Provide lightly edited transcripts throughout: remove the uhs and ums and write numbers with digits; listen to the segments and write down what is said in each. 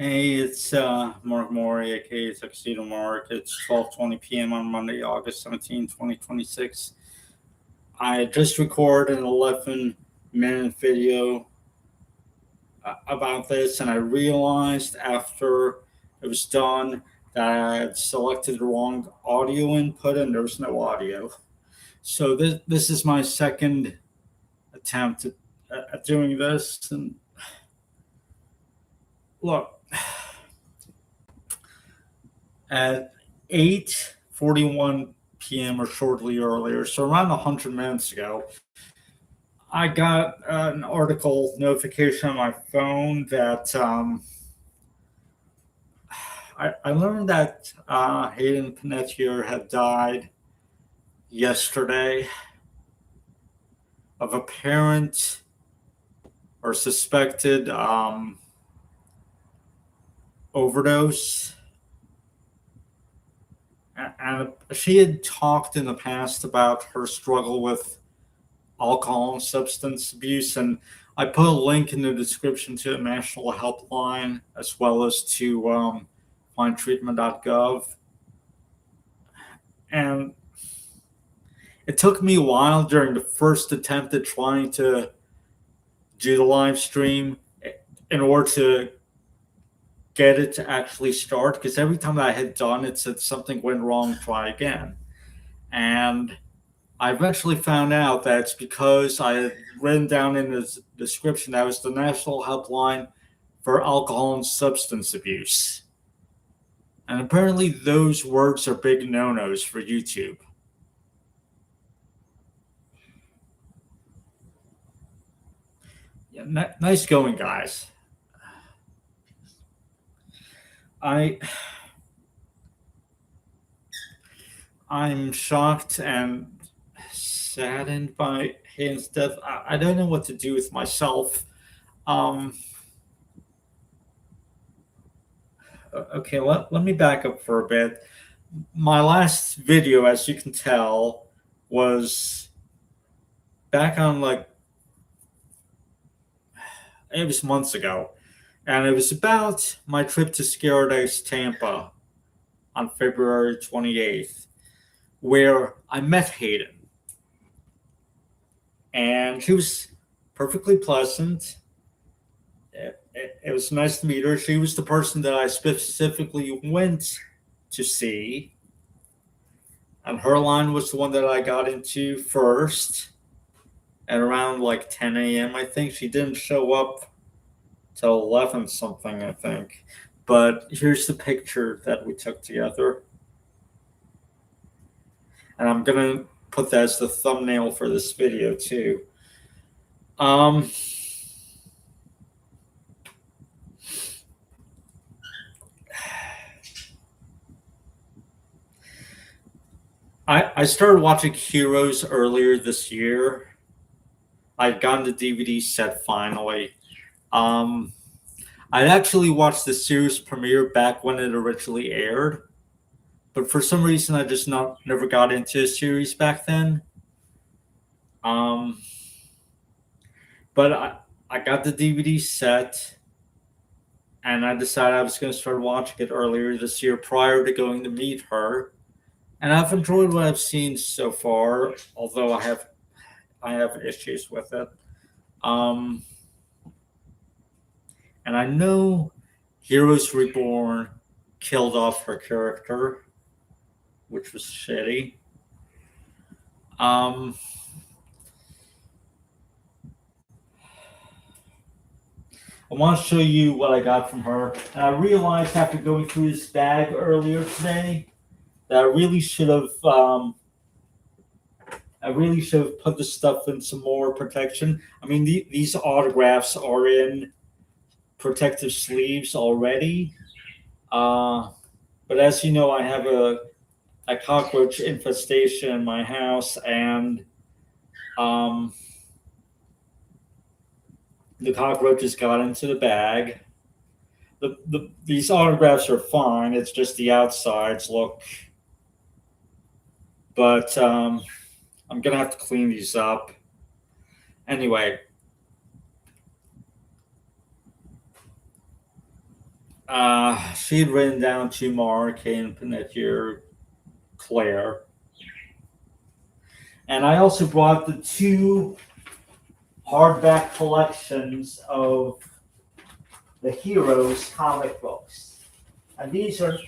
Hey, it's Mark Mori, aka Tuxedo Mark. It's 12:20 p.m. on Monday, August 17, 2026. I just recorded an 11-minute video about this, and I realized after it was done that I had selected the wrong audio input and there was no audio. So this is my second attempt at doing this. And look, at 8:41 p.m. or shortly earlier, so around 100 minutes ago, I got an article notification on my phone that I learned that Hayden Panettiere had died yesterday of apparent or suspected overdose. And she had talked in the past about her struggle with alcohol and substance abuse, and I put a link in the description to a national helpline as well as to findtreatment.gov. And it took me a while during the first attempt at trying to do the live stream in order to get it to actually start, because every time I had done it said something went wrong, try again. And I eventually found out that it's because I had written down in the description that was the National Helpline for Alcohol and Substance Abuse. And apparently those words are big no-nos for YouTube. Yeah, nice going, guys. I'm shocked and saddened by Hayden's death. I don't know what to do with myself. Okay, let me back up for a bit. My last video, as you can tell, was back on it was months ago. And it was about my trip to Paradise, Tampa on February 28th, where I met Hayden. And she was perfectly pleasant. It was nice to meet her. She was the person that I specifically went to see. And her line was the one that I got into first at around 10 a.m. I think. She didn't show up till 11 something, I think. But here's the picture that we took together. And I'm going to put that as the thumbnail for this video too. I started watching Heroes earlier this year. I'd gotten the DVD set finally. I'd actually watched the series premiere back when it originally aired, but for some reason I just never got into the series back then. But I got the DVD set, and I decided I was going to start watching it earlier this year prior to going to meet her. And I've enjoyed what I've seen so far, although I have issues with it. And I know Heroes Reborn killed off her character, which was shitty. I want to show you what I got from her. And I realized after going through this bag earlier today that I really should have put the stuff in some more protection. I mean, these autographs are in protective sleeves already. But as you know, I have a cockroach infestation in my house, and the cockroaches got into the bag. These autographs are fine. It's just the outsides look. But I'm going to have to clean these up. Anyway. She had written down to Mark, Hayden, Panettiere, Claire. And I also brought the 2 hardback collections of the Heroes comic books. And these are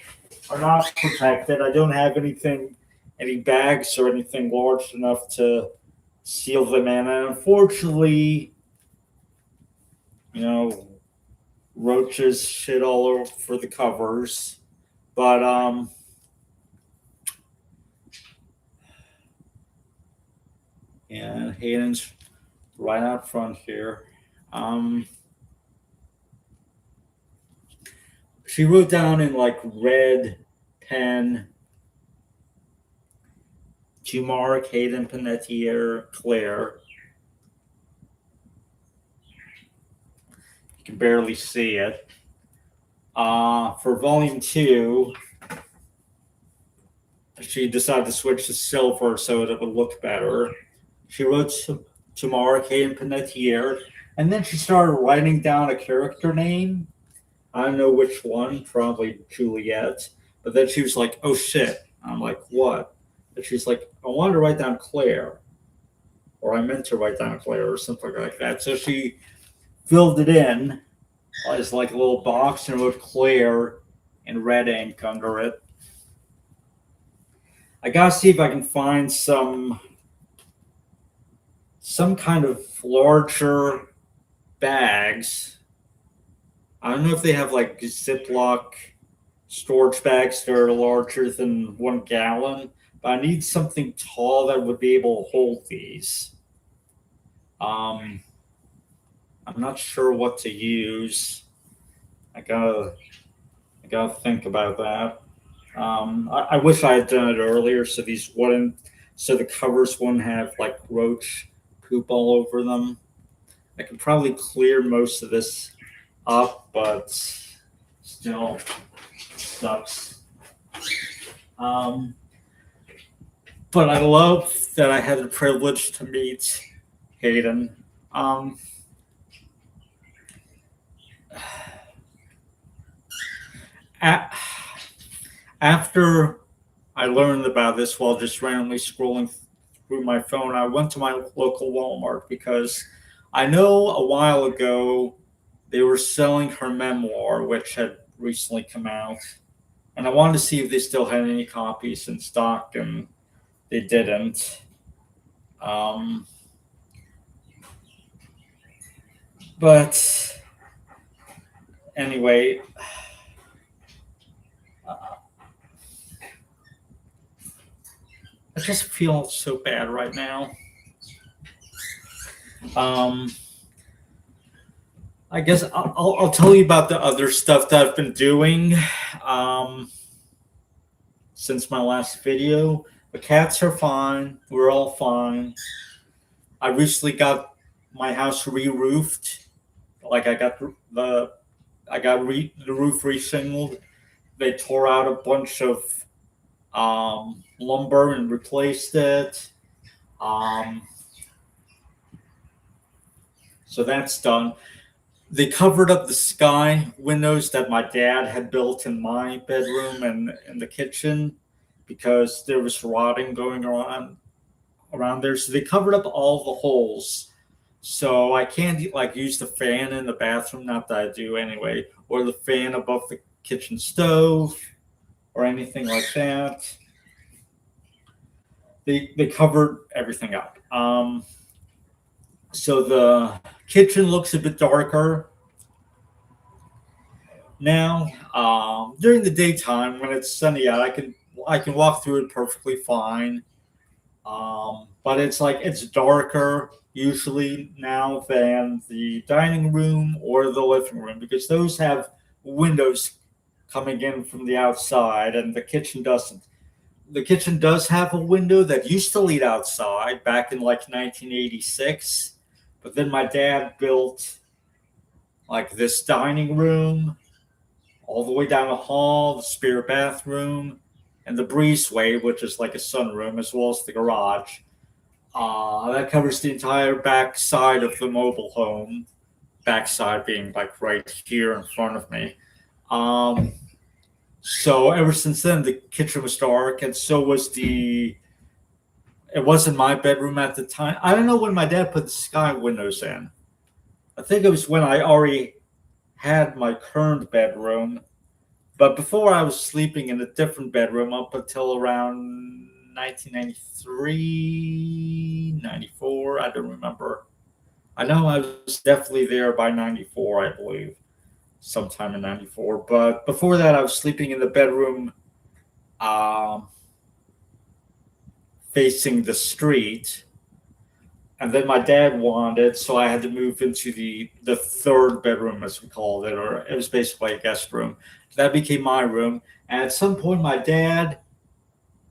not protected. I don't have any bags or anything large enough to seal them in. And unfortunately, you know, roaches shit all over the covers. But and Hayden's right out front here. She wrote down in like red pen to Mark, Hayden, Panettiere, Claire. You can barely see it. For volume 2, she decided to switch to silver so that it would look better. She wrote to Mark, Hayden, Panettiere, and then she started writing down a character name. I don't know which one, probably Juliet. But then she was like, oh shit. I'm like, what? And she's like, I wanted to write down Claire. Or I meant to write down Claire or something like that. So she filled it in as like a little box and wrote Claire in red ink under it. I gotta see if I can find some kind of larger bags. I don't know if they have like Ziploc storage bags that are larger than 1 gallon, but I need something tall that would be able to hold these. I'm not sure what to use. I gotta think about that. I wish I had done it earlier so the covers wouldn't have like roach poop all over them. I could probably clear most of this up, but still sucks. But I love that I had the privilege to meet Hayden. After I learned about this while just randomly scrolling through my phone, I went to my local Walmart because I know a while ago they were selling her memoir, which had recently come out. And I wanted to see if they still had any copies in stock, and they didn't. But anyway, I just feel so bad right now. I guess I'll tell you about the other stuff that I've been doing since my last video. The cats are fine. We're all fine. I recently got my house re-roofed. Like I got the roof re-shingled. They tore out a bunch of lumber and replaced it. So that's done. They covered up the sky windows that my dad had built in my bedroom and in the kitchen because there was rotting going around there. So they covered up all the holes. So I can't like use the fan in the bathroom, not that I do anyway, or the fan above the kitchen stove or anything like that. They covered everything up. So the kitchen looks a bit darker now. During the daytime, when it's sunny out, I can walk through it perfectly fine. But it's darker usually now than the dining room or the living room because those have windows coming in from the outside, and the kitchen doesn't. The kitchen does have a window that used to lead outside back in like 1986. But then my dad built like this dining room all the way down the hall, the spare bathroom, and the breezeway, which is like a sunroom, as well as the garage. That covers the entire back side of the mobile home. Backside being like right here in front of me. Um, so ever since then, the kitchen was dark, and so was the. It wasn't my bedroom at the time. I don't know when my dad put the sky windows in. I think it was when I already had my current bedroom, but before I was sleeping in a different bedroom up until around 1993, 94. I don't remember. I know I was definitely there by 94, I believe, sometime in 94. But before that, I was sleeping in the bedroom um, facing the street. And then my dad wanted, so I had to move into the third bedroom, as we called it, or it was basically a guest room. That became my room. And at some point, my dad,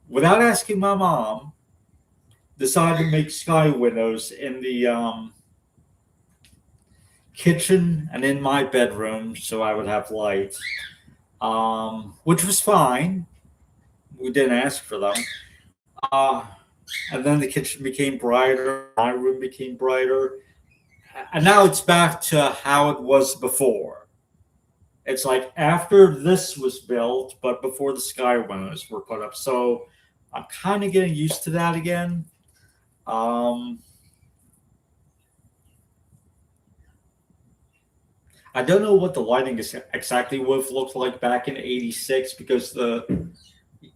without asking my mom, decided to make sky windows in the kitchen and in my bedroom, so I would have light, which was fine. We didn't ask for them. Uh, and then the kitchen became brighter, my room became brighter, and now it's back to how it was before. It's like after this was built, but before the sky windows were put up. So I'm kind of getting used to that again. Um, I don't know what the lighting is exactly would have looked like back in '86 because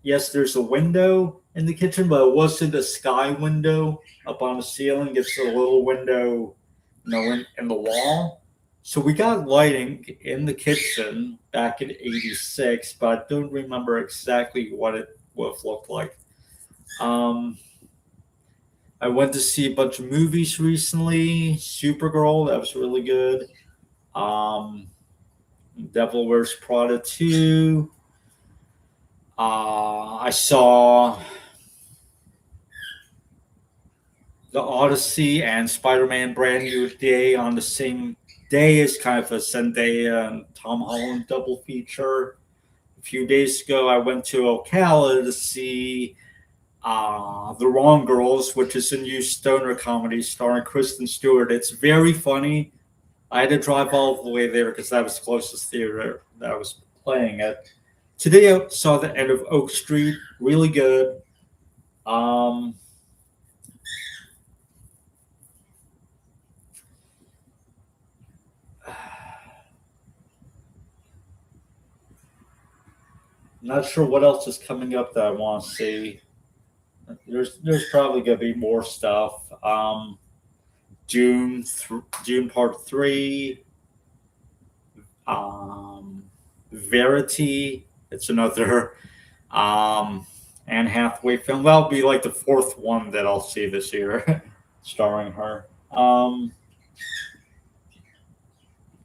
yes, there's a window in the kitchen, but it wasn't a sky window up on the ceiling. It's a little window, in the wall. So we got lighting in the kitchen back in '86, but I don't remember exactly what it would have looked like. Um, I went to see a bunch of movies recently. Supergirl, that was really good. Um, Devil Wears Prada 2. I saw The Odyssey and Spider-Man Brand New Day on the same day as kind of a Zendaya and Tom Holland double feature. A few days ago, I went to Ocala to see The Wrong Girls, which is a new stoner comedy starring Kristen Stewart. It's very funny. I had to drive all the way there because that was the closest theater that I was playing at. Today I saw the end of Oak Street, really good. Um, Not sure what else is coming up that I want to see. There's probably gonna be more stuff. June Part 3. Um, Verity. It's another um, Anne Hathaway film. That'll be like the fourth one that I'll see this year, starring her.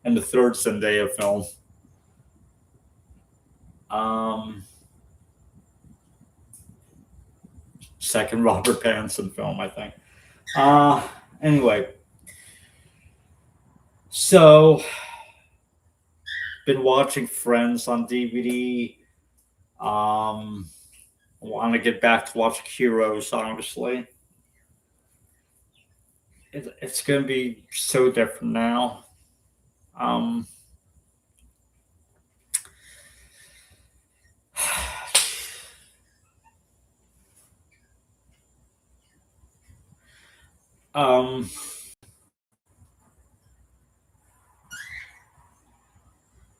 And the third Zendaya film. Um, Second Robert Pattinson film, I think. Uh, anyway, so been watching Friends on DVD. Want to get back to watch Heroes, obviously. It's going to be so different now. Um, um,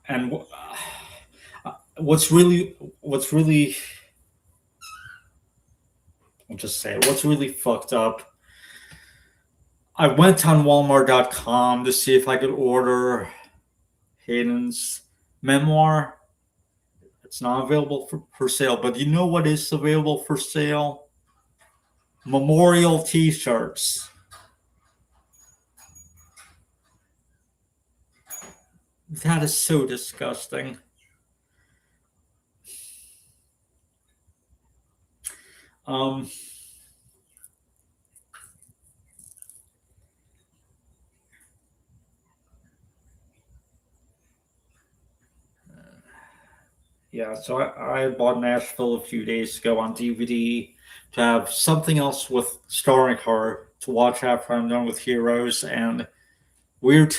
and what's really, I'll just say it, what's really fucked up. I went on Walmart.com to see if I could order Hayden's memoir. It's not available for sale, but you know what is available for sale? Memorial T-shirts. That is so disgusting. Um, yeah, so I bought Nashville a few days ago on DVD to have something else with starring her to watch after I'm done with Heroes, and weird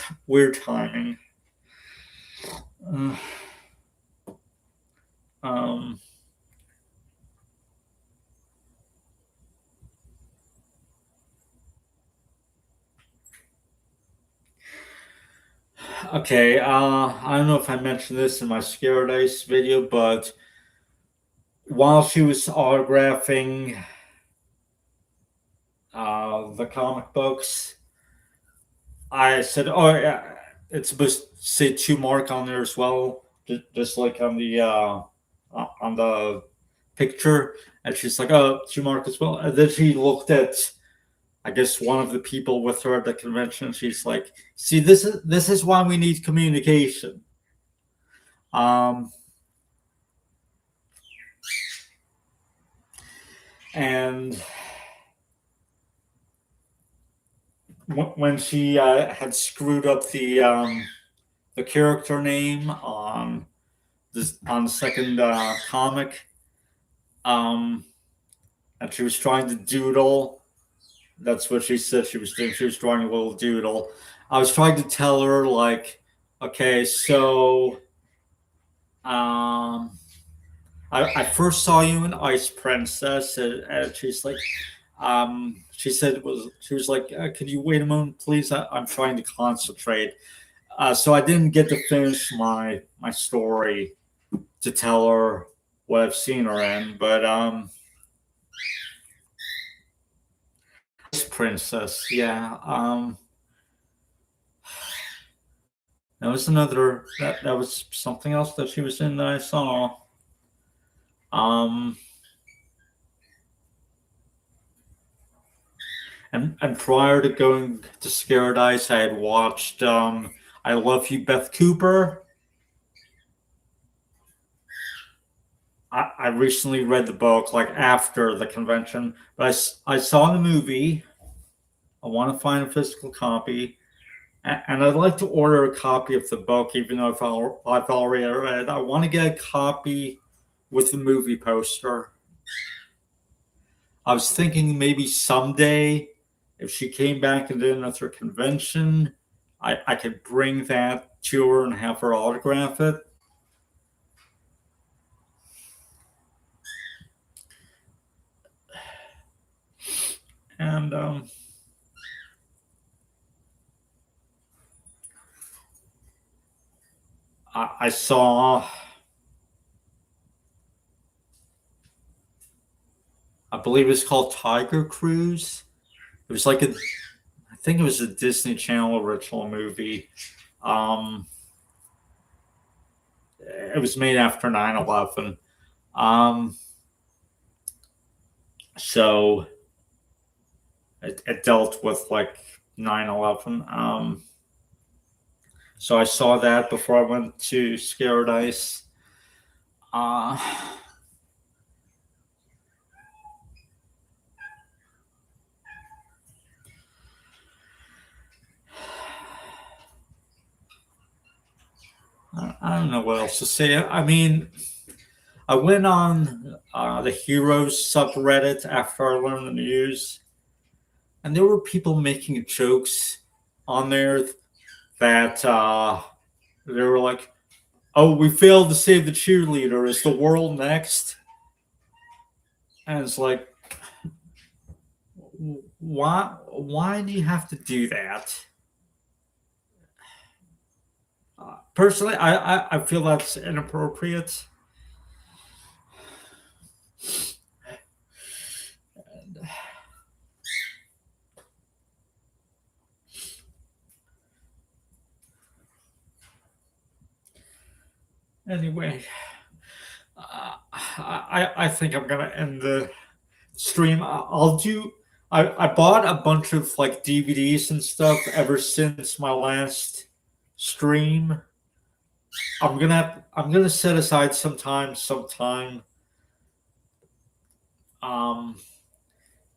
timing. Uh, Um, okay, I don't know if I mentioned this in my Scared Ice video, but while she was autographing the comic books, I said, "Oh, yeah, it's supposed to say to Mark on there as well, just like on the picture." And she's like, "Oh, to Mark as well." And then she looked at, I guess, one of the people with her at the convention. She's like, "See, this is why we need communication." Um, and when she had screwed up the character name on the second comic, um, and she was trying to doodle. That's what she said she was doing. She was drawing a little doodle. I was trying to tell her like, okay, so um, I first saw you in Ice Princess, and she's like, she said she was like, could you wait a moment, please? I'm trying to concentrate. So I didn't get to finish my story to tell her what I've seen her in, but Ice Princess, yeah. That was something else that she was in that I saw. Um, and prior to going to Scared Ice, I had watched I Love You, Beth Cooper. I recently read the book like after the convention, but I saw the movie. I want to find a physical copy, and I'd like to order a copy of the book, even though I've already read it. I want to get a copy with the movie poster. I was thinking maybe someday, if she came back and did another convention, I could bring that to her and have her autograph it. And I saw, I believe it's called Tiger Cruise. It was like I think it was a Disney Channel original movie. Um, it was made after 9/11. Um, so it dealt with like 9/11. So I saw that before I went to Scared Ice. Uh, I don't know what else to say. I mean, I went on the Heroes subreddit after I learned the news, and there were people making jokes on there that they were like, "Oh, we failed to save the cheerleader. Is the world next?" And it's like, why do you have to do that? Personally, I feel that's inappropriate. Anyway, I think I'm gonna end the stream. I'll do. I bought a bunch of like DVDs and stuff ever since my last stream. I'm gonna set aside sometime um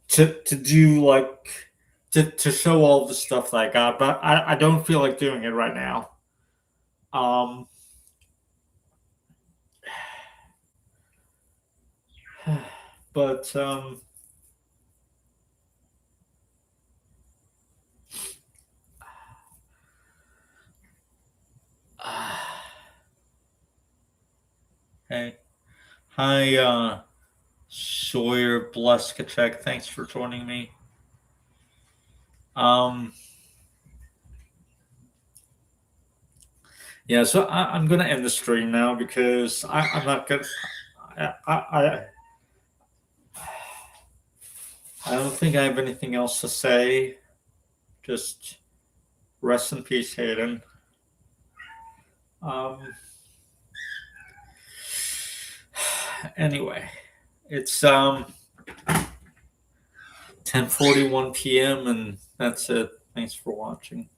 to do like to show all the stuff that I got, but I don't feel like doing it right now. Um, but hey, Hi, Sawyer Bleskacek. Thanks for joining me. Yeah, so I'm gonna end the stream now because I'm not gonna. I I don't think I have anything else to say. Just rest in peace, Hayden. Um. Anyway, it's 10:41 p.m. and that's it. Thanks for watching.